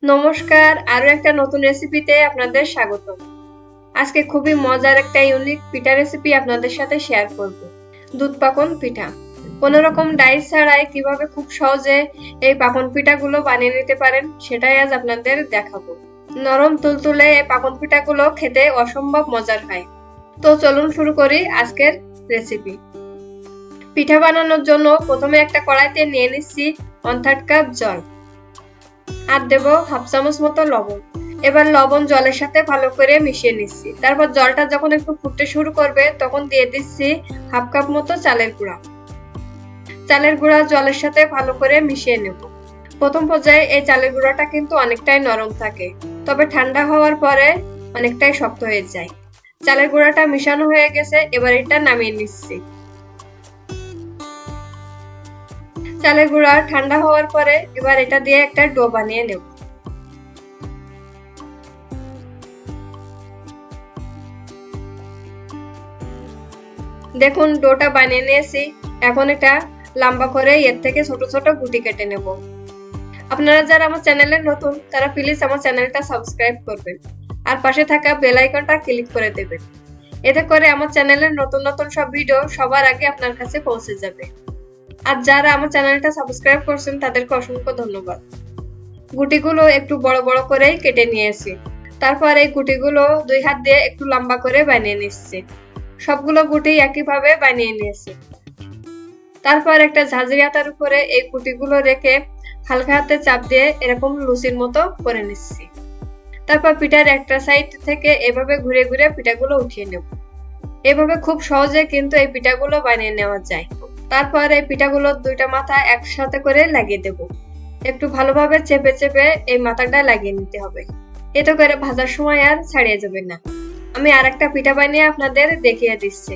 নমস্কার, আরো একটা নতুন রেসিপিতে আপনাদের স্বাগত। আজকে খুবই মজার একটা ইউনিক পিঠা রেসিপি আপনাদের সাথে শেয়ার করব। দুধ পাকন পিঠা। কোনো রকম ডাইস ছাড়াই কিভাবে খুব সহজে এই পাকন পিঠাগুলো বানিয়ে নিতে পারেন সেটাই আজ আপনাদের দেখাবো। নরম তুলতুলে এই পাকন পিঠাগুলো খেতে অসম্ভব মজার হয়। তো চলুন শুরু করি আজকের রেসিপি। পিঠা বানানোর জন্য প্রথমে একটা কড়াইতে নিয়ে নিচ্ছি 1/3 কাপ জল, আর দেব হাফ চামচ মতো লবণ। এবার লবণ জলের সাথে ভালো করে মিশিয়ে নিচ্ছি। তারপর জলটা যখন একটু ফুটতে শুরু করবে তখন দিয়ে দিচ্ছি হাফ কাপ মতো চালের গুঁড়া। চালের গুঁড়া জলের সাথে ভালো করে মিশিয়ে নেব। প্রথম পর্যায়ে এই চালের গুঁড়াটা কিন্তু অনেকটাই নরম থাকে, তবে ঠান্ডা হওয়ার পরে অনেকটাই শক্ত হয়ে যায়। চালের গুঁড়াটা মিশানো হয়ে গেছে, এবার এটা নামিয়ে নিচ্ছি। চালের গুঁড়া ঠান্ডা হওয়ার পরে এবার এটা দিয়ে একটা ডো বানিয়ে নেব। দেখুন ডোটা বানিয়ে নিয়েছি। এখন এটা লম্বা করে এর থেকে ছোট ছোট গুটি কেটে নেব। আপনারা যারা আমার চ্যানেলে নতুন তারা প্লিজ আমার চ্যানেলটা সাবস্ক্রাইব করবেন আর পাশে থাকা বেল আইকনটা ক্লিক করে দেবেন। এতে করে আমার চ্যানেলের নতুন নতুন সব ভিডিও সবার আগে আপনার কাছে পৌঁছে যাবে। আর যারা আমার চ্যানেলটা সাবস্ক্রাইব করছেন তাদেরকে অসংখ্য ধন্যবাদ। গুটিগুলো একটু বড় বড় করেই কেটে নিয়েছি। তারপর এই গুটিগুলো দুই হাত দিয়ে একটু লম্বা করে বানিয়ে নিচ্ছি। সবগুলো গুটি একইভাবে বানিয়ে নিয়েছি। তারপর একটা ঝাঁঝরি আটার উপরে এই গুটিগুলো রেখে হালকা হাতে চাপ দিয়ে এরকম লুচির মতো করে নিচ্ছি। তারপর পিঠার একটা সাইড থেকে এভাবে ঘুরে ঘুরে পিঠাগুলো উঠিয়ে নেব। এভাবে খুব সহজে কিন্তু এই পিঠাগুলো বানিয়ে নেওয়া যায়। তারপর এই পিঠাগুলোর দুইটা মাথা একসাথে করে লাগিয়ে দেব। একটু ভালোভাবে চেপে চেপে এই মাথাটা লাগিয়ে নিতে হবে, এতে করে ভাজার সময় আর ছাড়িয়ে যাবে না। আমি আরেকটা পিঠা বানিয়ে আপনাদের দেখিয়ে দিচ্ছি।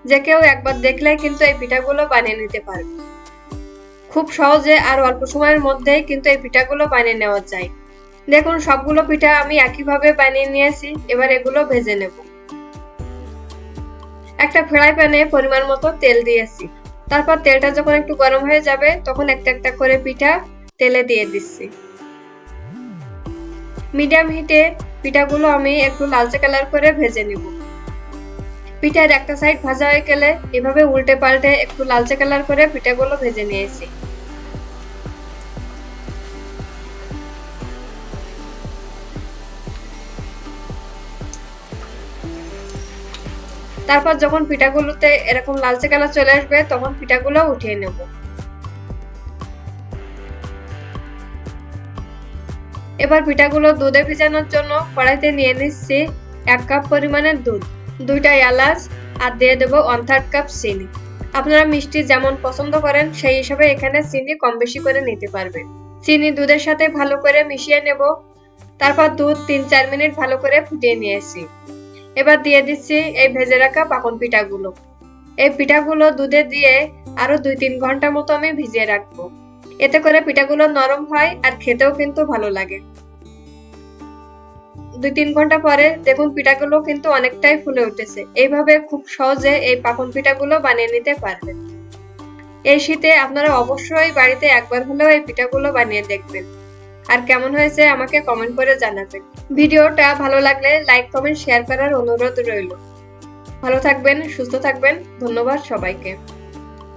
যে কেউ একবার দেখলে কিন্তু এই পিঠাগুলো বানিয়ে নিতে পারবে। খুব সহজে আর অল্প সময়ের মধ্যেই কিন্তু এই পিঠাগুলো বানিয়ে নেওয়া যায়। দেখুন সবগুলো পিঠা আমি একইভাবে বানিয়ে নিয়েছি। এবার এগুলো ভেজে নেব। একটা ফ্রাই প্যানে পরিমাণ মতো তেল দিয়েছি। তারপর তেলটা যখন একটু গরম হয়ে যাবে তখন একটা একটা করে পিঠা তেলে দিয়ে দিচ্ছি। মিডিয়াম হিটে পিঠাগুলো আমি একটু লালচে কালার করে ভেজে নেব। পিঠার একটা সাইড ভাজা হয়ে গেলে এভাবে উল্টে পাল্টে একটু লালচে কালার করে পিঠাগুলো ভেজে নিয়েছি। তারপর যখন পিঠাগুলোতে এরকম লালচে কালার চলে আসবে তখন পিঠাগুলো উঠিয়ে নেব। এবার পিঠাগুলো দুধে ভিজানোর জন্য কড়াইতে নিয়ে নিচ্ছি 1 কাপ পরিমাণের দুধ, 2টা এলাচ আর দিয়ে দেবো 1/3 কাপ চিনি। আপনারা মিষ্টি যেমন পছন্দ করেন সেই হিসাবে এখানে চিনি কম বেশি করে নিতে পারবেন। চিনি দুধের সাথে ভালো করে মিশিয়ে নেব। তারপর দুধ 3-4 মিনিট ভালো করে ফুটিয়ে নিয়েছি। এবার দিয়ে দিচ্ছি এই ভেজে রাখা পাকন পিঠাগুলো। এই পিঠাগুলো দুধে দিয়ে আরো 2-3 ঘন্টা মতো আমি ভিজিয়ে রাখবো। এতে করে পিঠাগুলো নরম হয় আর খেতেও কিন্তু ভালো লাগে। 2-3 ঘন্টা পরে দেখুন পিঠাগুলো কিন্তু অনেকটাই ফুলে উঠেছে। এইভাবে খুব সহজে এই পাকন পিঠাগুলো বানিয়ে নিতে পারবেন। এই শীতে আপনারা অবশ্যই বাড়িতে একবার হলেও এই পিঠাগুলো বানিয়ে দেখবেন। আর কেমন হয়েছে আমাকে কমেন্ট করে জানাবেন। ভিডিওটা ভালো লাগলে লাইক কমেন্ট শেয়ার করার অনুরোধ রইল। ভালো থাকবেন, সুস্থ থাকবেন। ধন্যবাদ সবাইকে।